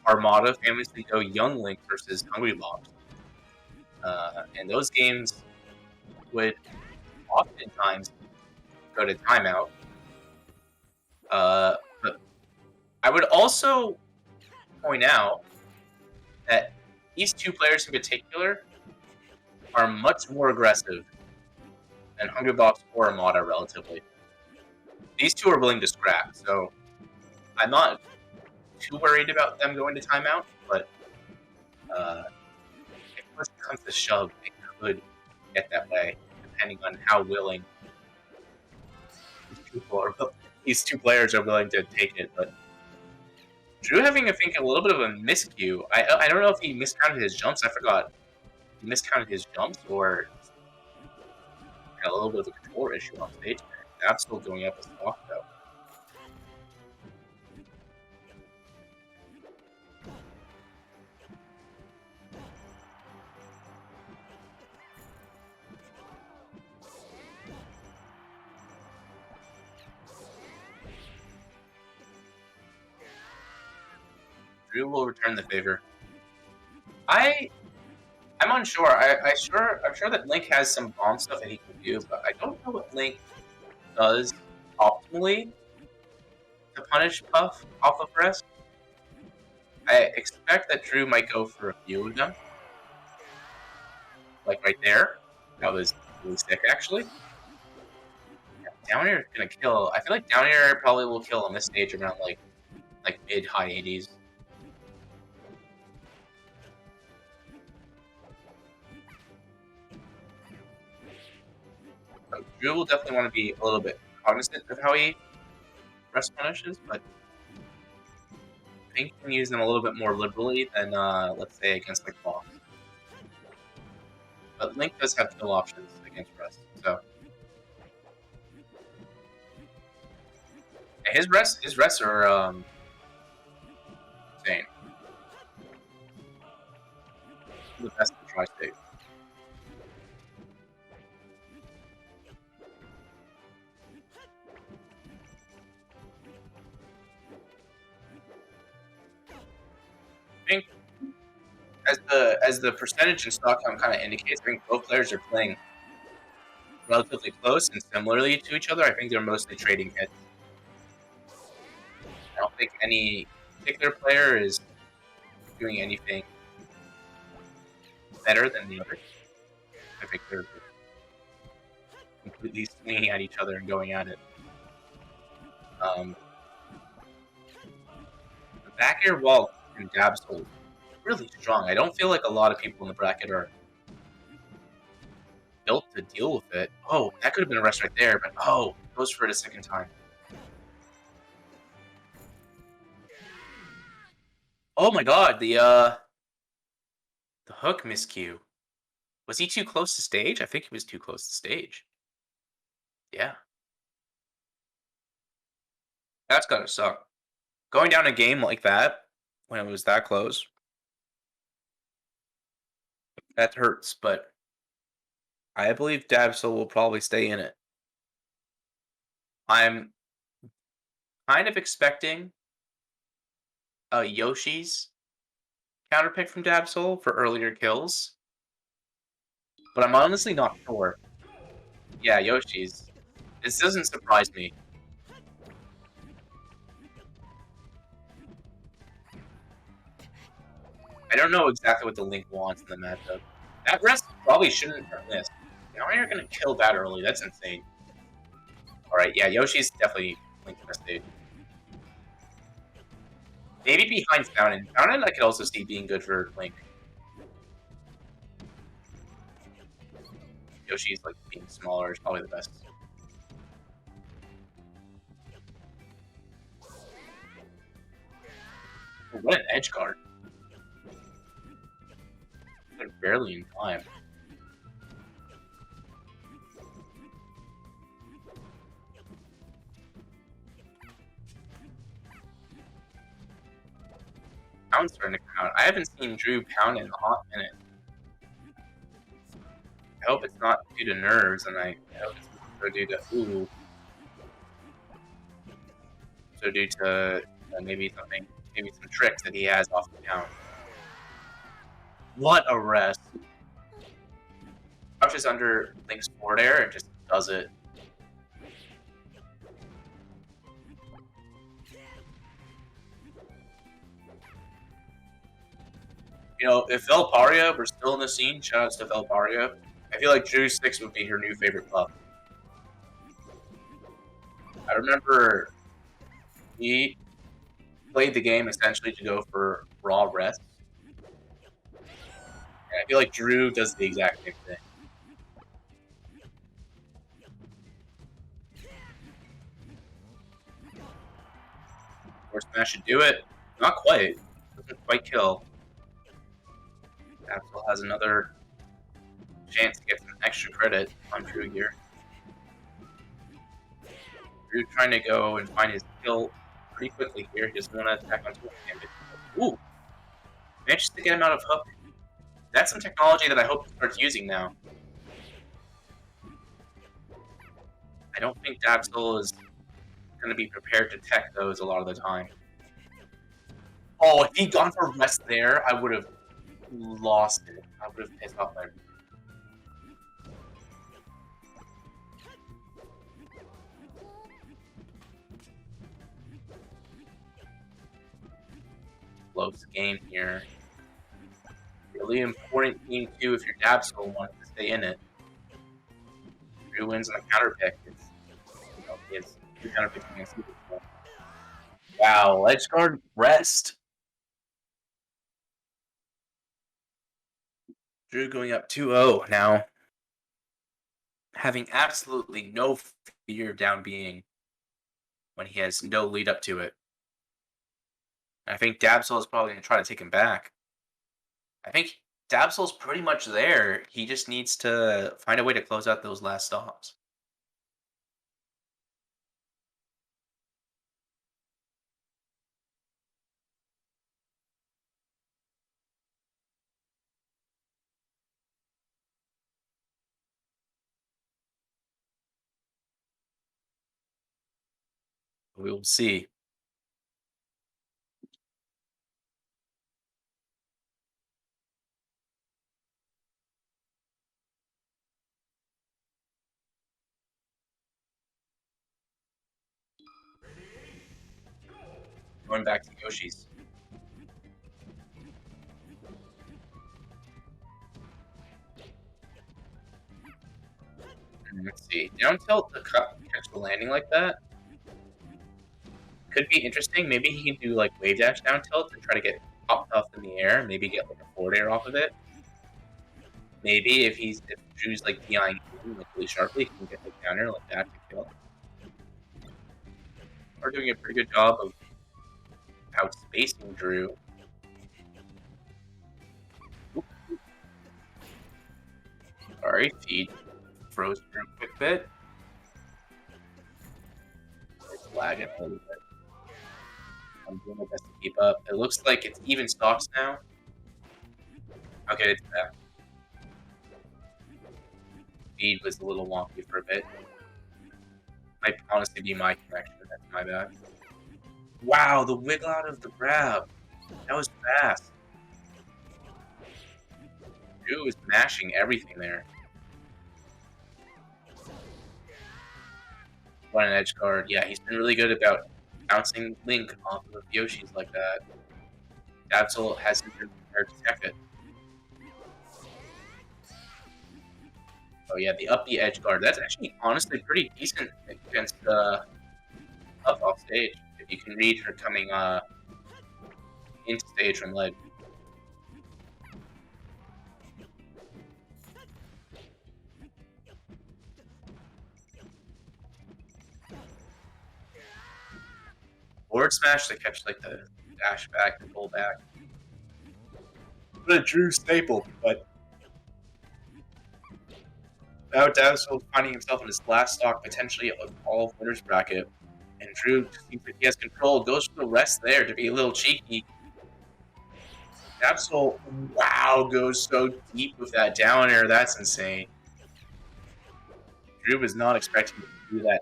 Armada famously go Young Link versus Hungry Bobs. And those games would oftentimes go to timeout. But I would also point out that these two players in particular are much more aggressive than Hungry Bobs or Armada relatively. These two are willing to scrap, so I'm not too worried about them going to timeout, but if push comes to shove, it could get that way, depending on how willing these two players are willing to take it. But Drew having, I think, a little bit of a miscue. I don't know if he miscounted his jumps. I forgot. He miscounted his jumps or had a little bit of a control issue on stage. That's still going up as stock, though. Drew will return the favor. I'm unsure. I'm sure that Link has some bomb stuff that he can do, but I don't know what Link does optimally to punish Puff off of rest. I expect that Drew might go for a few of them. Like right there. That was really sick, actually. Yeah, down air is gonna kill. I feel like down air probably will kill on this stage around like mid-high 80s. So Drew will definitely want to be a little bit cognizant of how he rest punishes, but I think he can use them a little bit more liberally than, let's say, against like Boss. But Link does have kill options against rest, so yeah, his rests are insane. The best in Tri-State. I think as the percentage in stock count kind of indicates, I think both players are playing relatively close and similarly to each other. I think they're mostly trading hits. I don't think any particular player is doing anything better than the other. I think they're completely swinging at each other and going at it. The back air wall and Dabsol is really strong. I don't feel like a lot of people in the bracket are built to deal with it. Oh, that could have been a rest right there, but oh, goes for it a second time. Oh my god, the hook miscue. Was he too close to stage? I think he was too close to stage. Yeah. That's gotta suck. Going down a game like that, when it was that close, that hurts, but I believe Dabsol will probably stay in it. I'm kind of expecting a Yoshi's counterpick from Dabsol for earlier kills, but I'm honestly not sure. Yeah, Yoshi's. This doesn't surprise me. I don't know exactly what the Link wants in the matchup. That rest probably shouldn't have missed. Now you're gonna kill that early. That's insane. Alright, yeah, Yoshi's definitely Link best stage. Maybe behind Fountain. Fountain I could also see being good for Link. Yoshi's like being smaller is probably the best. Oh, what an edge guard. They're barely in time. Pound's starting to come out. I haven't seen Drew pound in a hot minute. I hope it's not due to nerves, and I hope it's due to ooh. So due to maybe something maybe some tricks that he has off the count. What a rest. Crouches under Link's forward air and just does it. You know, if Velparia were still in the scene, shoutouts to Velparia, I feel like Drew6 would be her new favorite pup. I remember he played the game essentially to go for raw rest. And I feel like Drew does the exact same thing. Force Smash should do it. Not quite. Doesn't quite kill. Dabsol has another chance to get some extra credit on Drew here. Drew trying to go and find his kill pretty quickly here. He doesn't want to attack on tool damage. Ooh! Manages to get him out of hook. That's some technology that I hope he starts using now. I don't think Dabsol is going to be prepared to tech those a lot of the time. Oh, if he'd gone for rest there, I would have lost it. I would have pissed off my... Close game here. Really important game too if your Dabsol wants to stay in it. Drew wins on a counter pick. He has 2 counter picks against you. Wow, edge guard rest. Drew going up 2-0 now. Having absolutely no fear of down being when he has no lead up to it. I think Dabsol is probably going to try to take him back. I think Dabsol's pretty much there. He just needs to find a way to close out those last stops. We will see. Going back to Yoshi's. Let's see. Down tilt to catch the landing like that could be interesting. Maybe he can do like wave dash down tilt and try to get popped off in the air. Maybe get like a forward air off of it. Maybe if Drew's like DIing like really sharply, he can get the counter like that to kill. We're doing a pretty good job of outspacing Drew. Sorry, feed froze Drew a quick bit. It's lagging a little bit. I'm doing my best to keep up. It looks like it's even stocks now. Okay, it's back. Feed was a little wonky for a bit. Might honestly be my connection. That's my bad. Wow, the wiggle out of the grab. That was fast. Drew was mashing everything there. What an edge guard. Yeah, he's been really good about bouncing Link off of Yoshi's like that. Dabsol hasn't been prepared to tech it. Oh yeah, the up the edge guard. That's actually honestly pretty decent against up off stage. If you can read her coming into stage from ledge. Forward smash to catch like the dash back and pull back. What a Drew staple, but now Dabsol finding himself in his last stock potentially of all winners bracket. And Drew seems like he has control, goes for the rest there to be a little cheeky. Dabsol, wow, goes so deep with that down air, that's insane. Drew was not expecting to do that